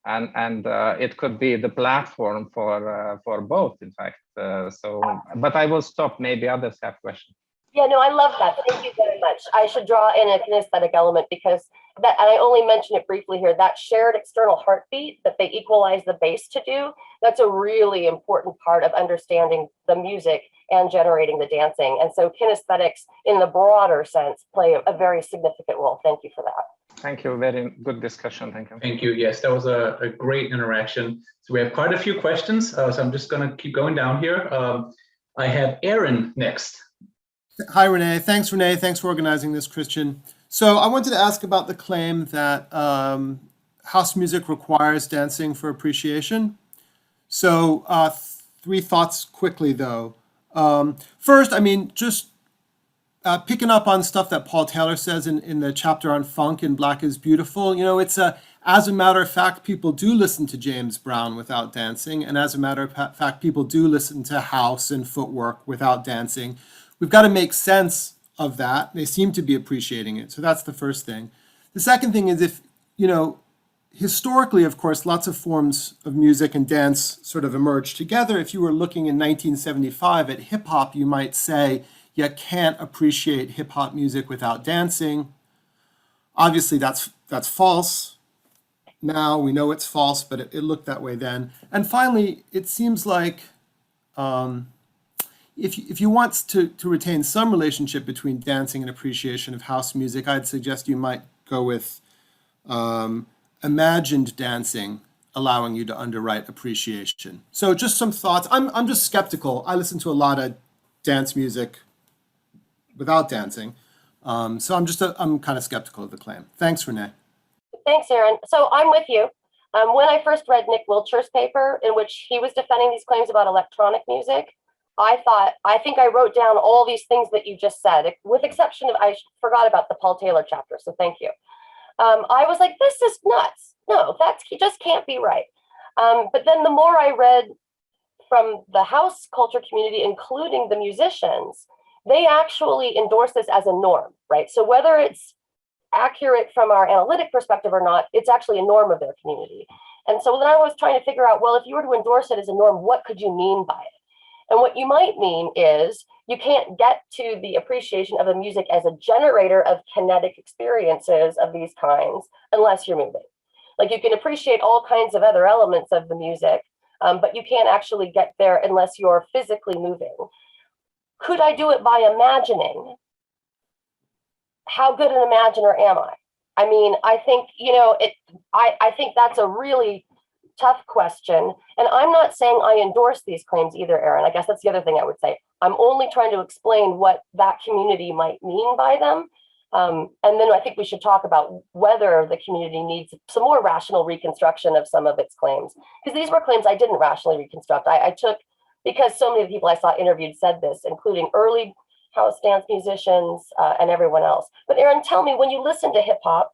and it could be the platform for both, in fact. But I will stop. Maybe others have questions. Yeah, no, I love that. Thank you very much. I should draw in a kinesthetic element because that, and I only mention it briefly here, that shared external heartbeat that they equalize the bass to do, that's a really important part of understanding the music and generating the dancing. And so kinesthetics in the broader sense play a very significant role. Thank you for that. Thank you. Very good discussion. Thank you. Thank you. Yes, that was a great interaction. So we have quite a few questions. So I'm just going to keep going down here. I have Aaron next. Hi, Renee. Thanks for organizing this, Christian. So I wanted to ask about the claim that house music requires dancing for appreciation. So 3 thoughts quickly, though. First, I mean, just picking up on stuff that Paul Taylor says in the chapter on funk in Black is Beautiful. You know, it's as a matter of fact, people do listen to James Brown without dancing. And as a matter of fact, people do listen to house and footwork without dancing. We've got to make sense of that. They seem to be appreciating it. So that's the first thing. The second thing is, if, you know, historically, of course, lots of forms of music and dance sort of emerged together. If you were looking in 1975 at hip hop, you might say you can't appreciate hip hop music without dancing. Obviously, that's false. Now we know it's false, but it looked that way then. And finally, it seems like if you want to retain some relationship between dancing and appreciation of house music, I'd suggest you might go with imagined dancing, allowing you to underwrite appreciation. So just some thoughts. I'm just skeptical. I listen to a lot of dance music without dancing. So I'm kind of skeptical of the claim. Thanks, Renee. Thanks, Aaron. So I'm with you. When I first read Nick Wiltshire's paper in which he was defending these claims about electronic music, I think I wrote down all these things that you just said, with exception of, I forgot about the Paul Taylor chapter, so thank you. I was like, this is nuts. No, just can't be right. But then the more I read from the house culture community, including the musicians, they actually endorse this as a norm, right? So whether it's accurate from our analytic perspective or not, it's actually a norm of their community. And so then I was trying to figure out, well, if you were to endorse it as a norm, what could you mean by it? And what you might mean is you can't get to the appreciation of the music as a generator of kinetic experiences of these kinds unless you're moving. Like you can appreciate all kinds of other elements of the music, but you can't actually get there unless you're physically moving. Could I do it by imagining? How good an imaginer am I? I mean, I think, I think that's a really tough question. And I'm not saying I endorse these claims either, Aaron. I guess that's the other thing I would say. I'm only trying to explain what that community might mean by them. And then I think we should talk about whether the community needs some more rational reconstruction of some of its claims. Because these were claims I didn't rationally reconstruct. I took, because so many of the people I saw interviewed said this, including early house dance musicians and everyone else. But Aaron, tell me, when you listen to hip hop,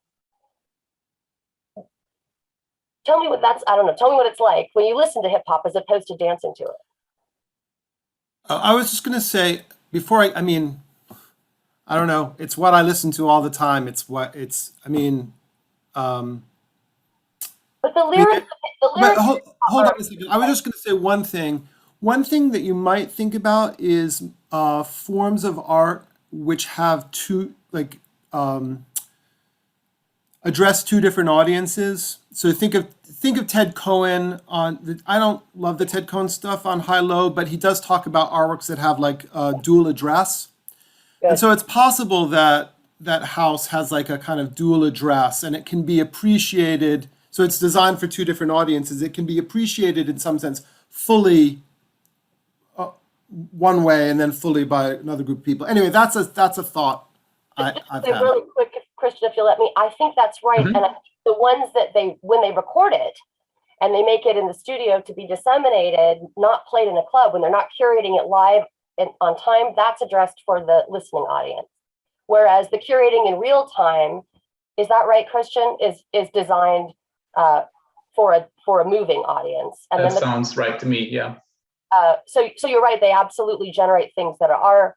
tell me what that's, I don't know, tell me what it's like when you listen to hip hop as opposed to dancing to it. I was just going to say before I mean, I don't know. It's what I listen to all the time. It's what it's, I mean. But the lyrics, hold on a second. I was just going to say one thing. One thing that you might think about is forms of art which have address two different audiences. So think of Ted Cohen I don't love the Ted Cohen stuff on High Low, but he does talk about artworks that have like dual address. Good. And so it's possible that house has like a kind of dual address, and it can be appreciated. So it's designed for two different audiences. It can be appreciated in some sense fully one way and then fully by another group of people. Anyway, that's a thought I've had. Really quick, Christian, if you'll let me, I think that's right. Mm-hmm. And I think the ones that when they record it and they make it in the studio to be disseminated, not played in a club, when they're not curating it live and on time, that's addressed for the listening audience. Whereas the curating in real time, is that right, Christian, is designed for a moving audience. And that sounds right to me, yeah. So you're right, they absolutely generate things that are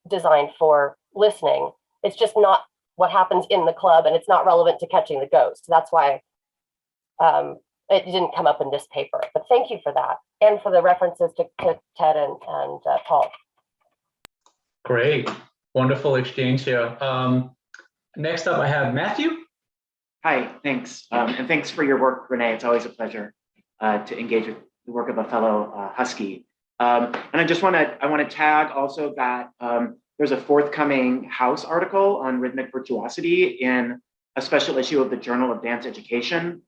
designed for listening. It's just not what happens in the club, and it's not relevant to catching the ghost. That's why it didn't come up in this paper. But thank you for that, and for the references to Ted and Paul. Great, wonderful exchange here. Next up, I have Matthew. Hi, thanks. And thanks for your work, Renee. It's always a pleasure to engage with the work of a fellow Husky. And I want to tag also that there's a forthcoming House article on rhythmic virtuosity in a special issue of the Journal of Dance Education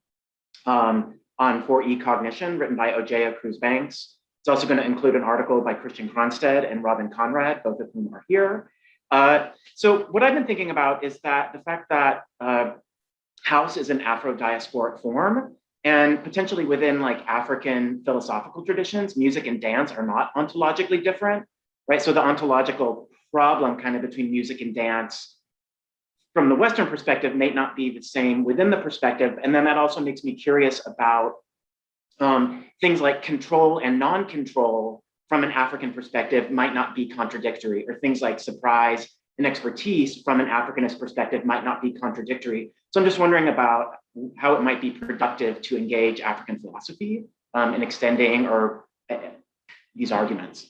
on 4E cognition, written by Ojea Cruz-Banks. It's also going to include an article by Christian Cronstedt and Robin Conrad, both of whom are here. So what I've been thinking about is that the fact that House is an Afro-diasporic form, and potentially within like African philosophical traditions, music and dance are not ontologically different, right? So the ontological problem kind of between music and dance from the Western perspective may not be the same within the perspective. And then that also makes me curious about things like control and non-control from an African perspective might not be contradictory, or things like surprise and expertise from an Africanist perspective might not be contradictory. So I'm just wondering about how it might be productive to engage African philosophy in extending or these arguments.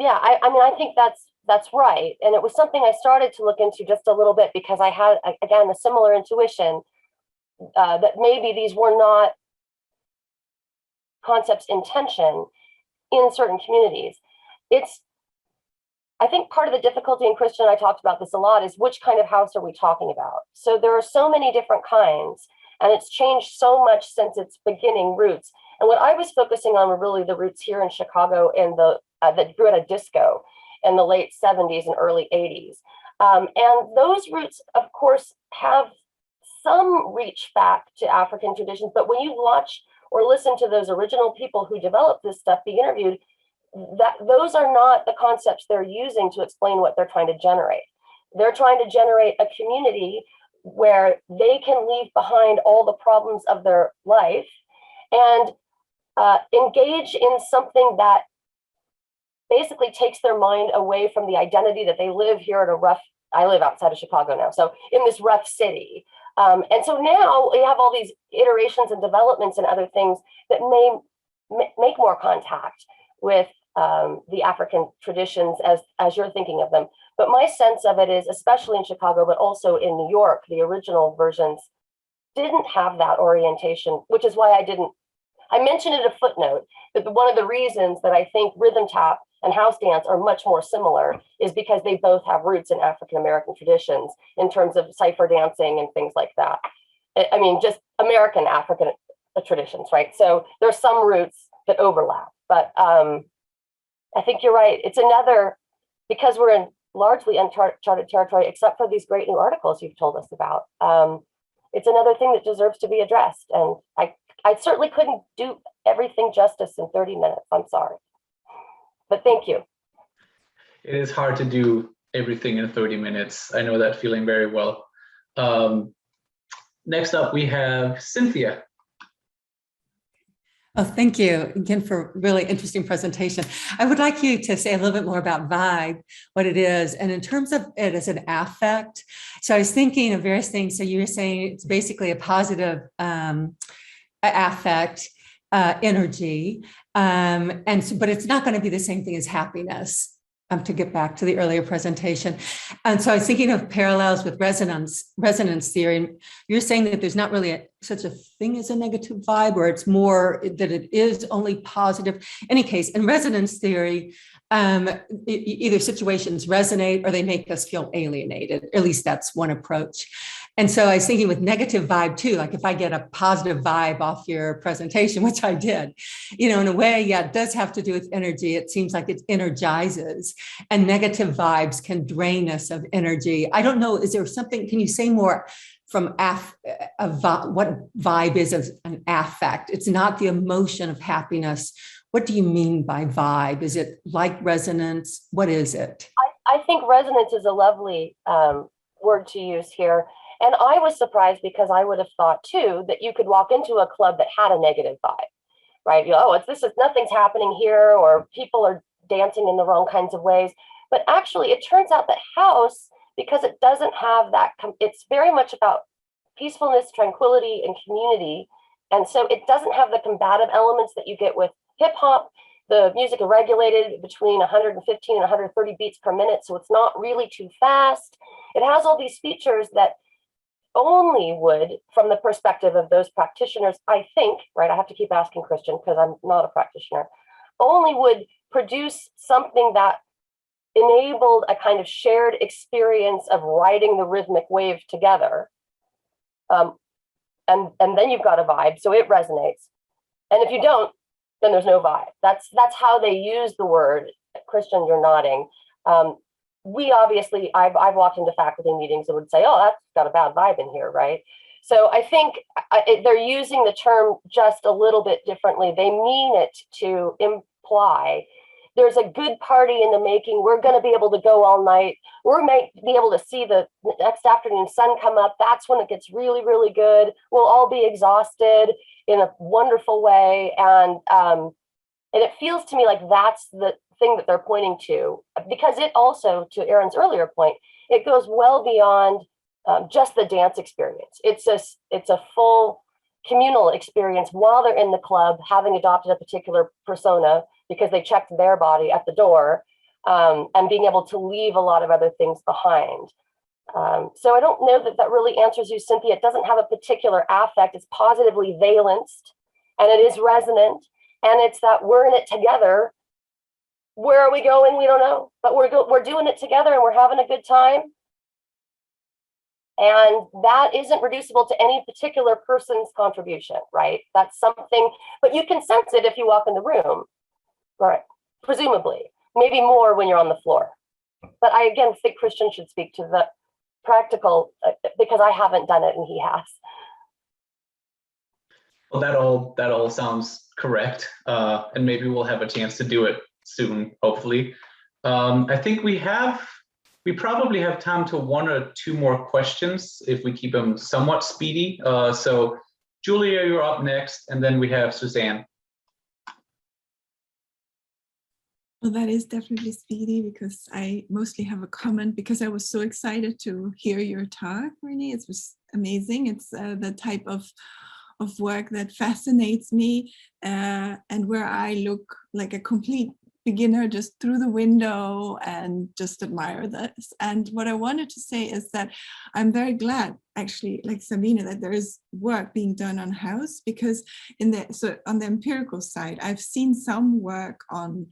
Yeah, I mean, I think that's right. And it was something I started to look into just a little bit because I had, again, a similar intuition that maybe these were not concepts in tension in certain communities. I think part of the difficulty, and Christian and I talked about this a lot, is which kind of house are we talking about? So there are so many different kinds, and it's changed so much since its beginning roots. And what I was focusing on were really the roots here in Chicago in that grew out of disco in the late 70s and early 80s. And those roots, of course, have some reach back to African traditions, but when you watch or listen to those original people who developed this stuff be interviewed, those are not the concepts they're using to explain what they're trying to generate. They're trying to generate a community where they can leave behind all the problems of their life and engage in something that basically takes their mind away from the identity that they live here at a rough I live outside of Chicago now, so in this rough city. And so now we have all these iterations and developments and other things that may make more contact with the African traditions as you're thinking of them. But my sense of it is, especially in Chicago, but also in New York, the original versions didn't have that orientation, which is why I mentioned it a footnote, that one of the reasons that I think rhythm tap and house dance are much more similar is because they both have roots in African-American traditions in terms of cipher dancing and things like that. I mean, just American African traditions, right? So there's some roots that overlap, but I think you're right. It's another, because we're in largely uncharted territory, except for these great new articles you've told us about. It's another thing that deserves to be addressed. And I certainly couldn't do everything justice in 30 minutes. I'm sorry. But thank you. It is hard to do everything in 30 minutes. I know that feeling very well. Next up, we have Cynthia. Oh, thank you again for a really interesting presentation. I would like you to say a little bit more about vibe, what it is, and in terms of it as an affect. So I was thinking of various things. So you were saying it's basically a positive affect, energy, but it's not going to be the same thing as happiness. To get back to the earlier presentation. And so I was thinking of parallels with resonance theory. You're saying that there's not really such a thing as a negative vibe, or it's more that it is only positive. In any case, in resonance theory, either situations resonate or they make us feel alienated. At least that's one approach. And so I was thinking with negative vibe too, like if I get a positive vibe off your presentation, which I did, in a way, yeah, it does have to do with energy. It seems like it energizes, and negative vibes can drain us of energy. I don't know, is there something, can you say more from what vibe is as an affect? It's not the emotion of happiness. What do you mean by vibe? Is it like resonance? What is it? I think resonance is a lovely word to use here. And I was surprised because I would have thought too that you could walk into a club that had a negative vibe, right? Nothing's happening here, or people are dancing in the wrong kinds of ways. But actually, it turns out that house, because it doesn't have that, it's very much about peacefulness, tranquility, and community. And so it doesn't have the combative elements that you get with hip hop. The music is regulated between 115 and 130 beats per minute, so it's not really too fast. It has all these features that only would, from the perspective of those practitioners, I think, right, I have to keep asking Christian because I'm not a practitioner, only would produce something that enabled a kind of shared experience of riding the rhythmic wave together. And then you've got a vibe, so it resonates. And if you don't, then there's no vibe. That's how they use the word. Christian, you're nodding. We obviously, I've walked into faculty meetings and would say, oh, that's got a bad vibe in here, right? So I think they're using the term just a little bit differently. They mean it to imply there's a good party in the making. We're going to be able to go all night. We might be able to see the next afternoon sun come up. That's when it gets really, really good. We'll all be exhausted in a wonderful way. And it feels to me like that's the thing that they're pointing to, because it also, to Aaron's earlier point, it goes well beyond just the dance experience. It's a full communal experience while they're in the club, having adopted a particular persona because they checked their body at the door, and being able to leave a lot of other things behind. So I don't know that really answers you, Cynthia. It doesn't have a particular affect. It's positively valenced, and it is resonant, and it's that we're in it together. Where are we going? We don't know, but we're doing it together, and we're having a good time. And that isn't reducible to any particular person's contribution, right? That's something, but you can sense it if you walk in the room, right? Presumably, maybe more when you're on the floor. But I, again, think Christian should speak to the practical, because I haven't done it and he has. Well, that all sounds correct. And maybe we'll have a chance to do it soon, hopefully. I think we probably have time to one or two more questions if we keep them somewhat speedy. So Julia, you're up next, and then we have Suzanne. Well, that is definitely speedy, because I mostly have a comment because I was so excited to hear your talk, Renee. It was amazing. It's the type of work that fascinates me, and where I look like a complete beginner just through the window and just admire this. And what I wanted to say is that I'm very glad, actually, like Sabine, that there is work being done on house, because on the empirical side, I've seen some work on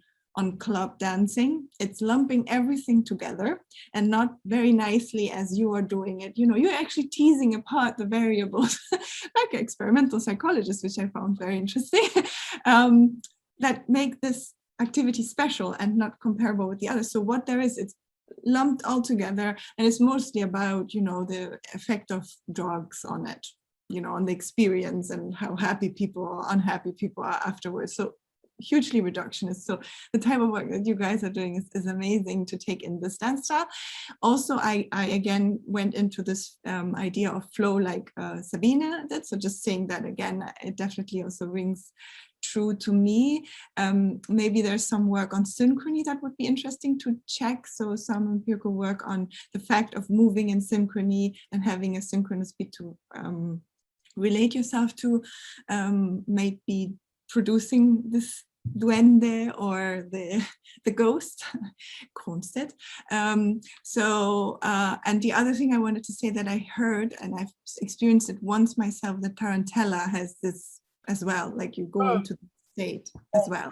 club dancing. It's lumping everything together and not very nicely as you are doing it. You know, you're actually teasing apart the variables like an experimental psychologist, which I found very interesting, that make this activity special and not comparable with the others. So what there is, it's lumped all together, and it's mostly about, you know, the effect of drugs on it, you know, on the experience and how happy people or unhappy people are afterwards. So hugely reductionist. So the type of work that you guys are doing is amazing to take in this dance style. Also, I again went into this idea of flow like Sabine did. So just saying that again, it definitely also rings true to me. Maybe there's some work on synchrony that would be interesting to check. So some empirical work on the fact of moving in synchrony and having a synchronous beat to relate yourself to, might be producing this duende or the ghost, Kronstedt. And the other thing I wanted to say that I heard, and I've experienced it once myself, that Tarantella has this as well, like you go into the state as well,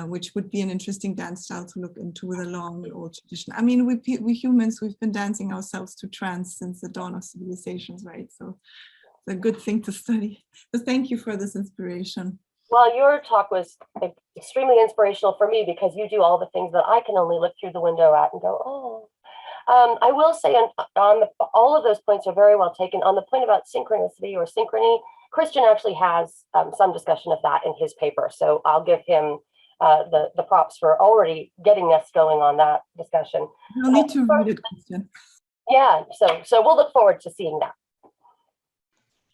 which would be an interesting dance style to look into with a long old tradition. I mean, we humans, we've been dancing ourselves to trance since the dawn of civilizations, right? So it's a good thing to study. So thank you for this inspiration. Well, your talk was extremely inspirational for me, because you do all the things that I can only look through the window at and go, oh. I will say all of those points are very well taken. On the point about synchronicity or synchrony, Christian actually has some discussion of that in his paper. So I'll give him the props for already getting us going on that discussion. You'll need to read it, Christian. Yeah, so we'll look forward to seeing that.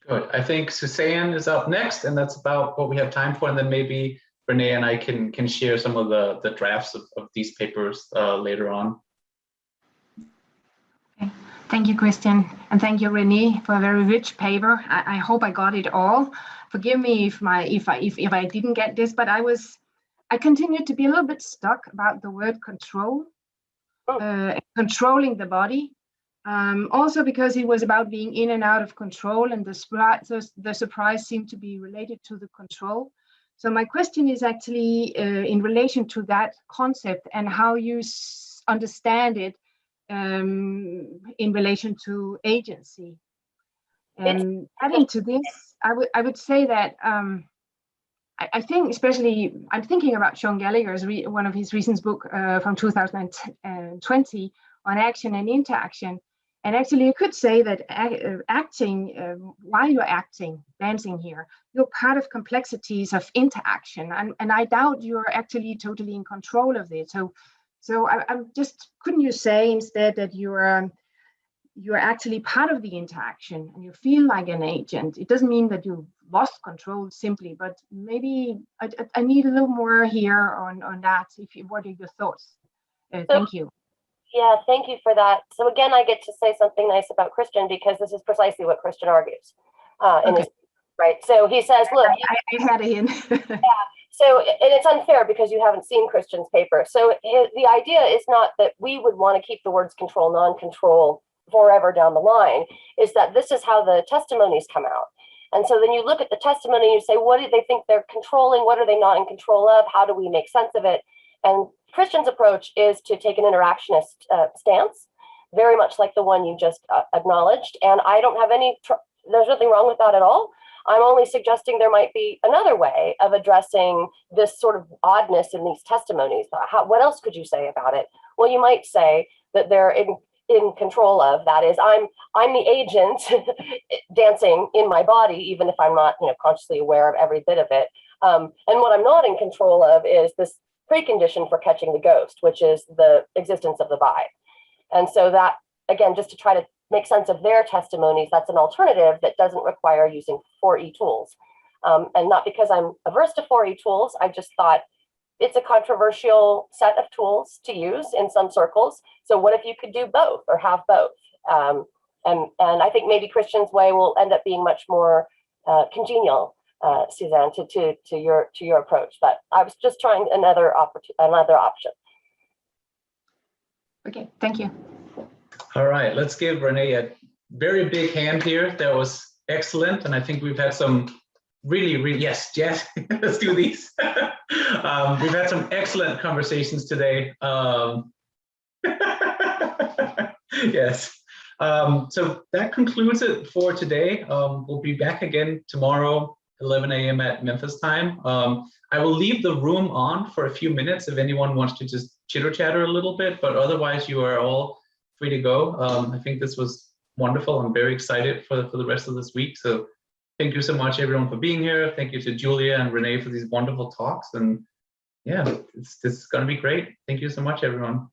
Good. I think Suzanne is up next, and that's about what we have time for. And then maybe Renee and I can share some of the drafts of these papers later on. Okay. Thank you, Christian, and thank you, Renee, for a very rich paper. I hope I got it all. Forgive me if I didn't get this, but I continued to be a little bit stuck about the word control, controlling the body. Also because it was about being in and out of control, and the surprise seemed to be related to the control. So my question is actually in relation to that concept and how you understand it in relation to agency. Adding to this, I would say that I think, especially, I'm thinking about Sean Gallagher's one of his recent book from 2020 on action and interaction. And actually, you could say that acting, while you're acting, dancing here, you're part of complexities of interaction. And I doubt you're actually totally in control of it. So I'm just, couldn't you say instead that you're actually part of the interaction and you feel like an agent? It doesn't mean that you lost control simply, but maybe I need a little more here on that. What are your thoughts? Thank you. Yeah, thank you for that. So again, I get to say something nice about Christian, because this is precisely what Christian argues in his, right? So he says, look, I had a hint. Yeah. So, and it's unfair because you haven't seen Christian's paper. So the idea is not that we would want to keep the words control, non-control forever down the line, is that this is how the testimonies come out. And so then you look at the testimony, you say, what do they think they're controlling? What are they not in control of? How do we make sense of it? And Christian's approach is to take an interactionist stance, very much like the one you just acknowledged. And I don't have there's nothing wrong with that at all. I'm only suggesting there might be another way of addressing this sort of oddness in these testimonies. What else could you say about it? Well, you might say that they're in control of, that is, I'm the agent dancing in my body, even if I'm not, consciously aware of every bit of it. And what I'm not in control of is this precondition for catching the ghost, which is the existence of the vibe. And so that, again, just to try to make sense of their testimonies, that's an alternative that doesn't require using 4E tools. And not because I'm averse to 4E tools, I just thought it's a controversial set of tools to use in some circles. So what if you could do both or have both? And I think maybe Christian's way will end up being much more congenial, Suzanne, to your approach. But I was just trying another option. Okay, thank you. All right, let's give Renee a very big hand here. That was excellent. And I think we've had some really, yes, let's do these. We've had some excellent conversations today. Yes. So that concludes it for today. We'll be back again tomorrow, 11 a.m. at Memphis time. I will leave the room on for a few minutes if anyone wants to just chitter chatter a little bit, but otherwise you are all free to go. I think this was wonderful. I'm very excited for the rest of this week. So thank you so much, everyone, for being here. Thank you to Julia and Renee for these wonderful talks. And yeah, this is going to be great. Thank you so much, everyone.